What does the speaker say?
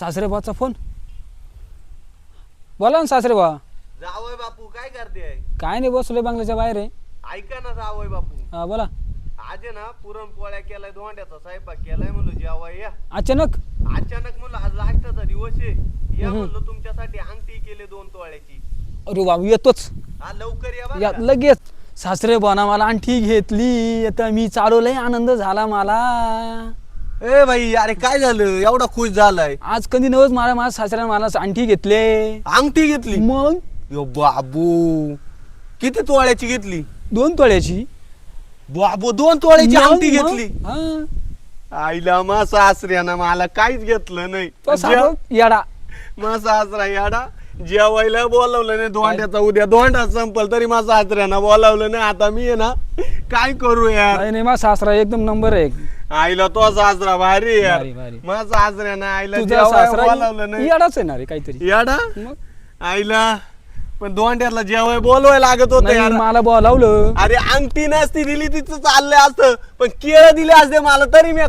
सासरेबाचा phone. बोला ना सासरेबा. जावय बापू काय करते? काय नाही, बसलोय बंगल्याच्या बाहेर आहे. ऐका ना जावय बापू, हा बोला. आज आहे ना पुरणपोळ्या केलाय, दोंड्याचा स्वयंपाक केलाय, म्हणलो जेवाय या. अचानक. अचानक म्हणलं आज लास्टचा दिवस आहे, या म्हणलो तुमच्यासाठी अंगठी केली 2 तोळ्याची. अरे बाबू येतोच. हा लवकर या या बरं का. लगेच. सासरेबाना मला अंगठी घेतली, आता मी चालवलंय, आनंद झाला मला. ए भाई अरे काय झालं एवढा खुश झालाय? आज कधी नवच मला माझ्या सासऱ्याने मला अंगठी घेतले. अंगठी घेतली? मग यो बाबू, किती तोळ्याची घेतली? 2 तोळ्याची. बाबू 2 तोळ्याची मग- अंगठी मग- घेतली? हा. आईला मा सासऱ्यानं मला काहीच घेतलं नाही. तो सासू येडा. मा सासरा याडा, जेवायला बोलावलं नाही, दोंड्याचा उद्या दोंडा संपल तरी माझा सासऱ्यानं बोलावलं नाही. आता मी आहे ना काय करू यार? नाही नाही, माझा सासरा एकदम नंबर 1. आईला तो सासरा भारी यार. भारी, भारी. माझा सासऱ्यानं आईला तुझा जेवायला सासरा बोलावलं नाही. येडाच आहे ना रे काहीतरी. याडा मग आईला, पण दोंड्याला जेवाय बोलवायला लागत होतं नाही, यार. मला बोलावलं. अरे अंगठी नसती दिली तिचं चाललंय असतं, पण केळं दिले असते मला तरी मी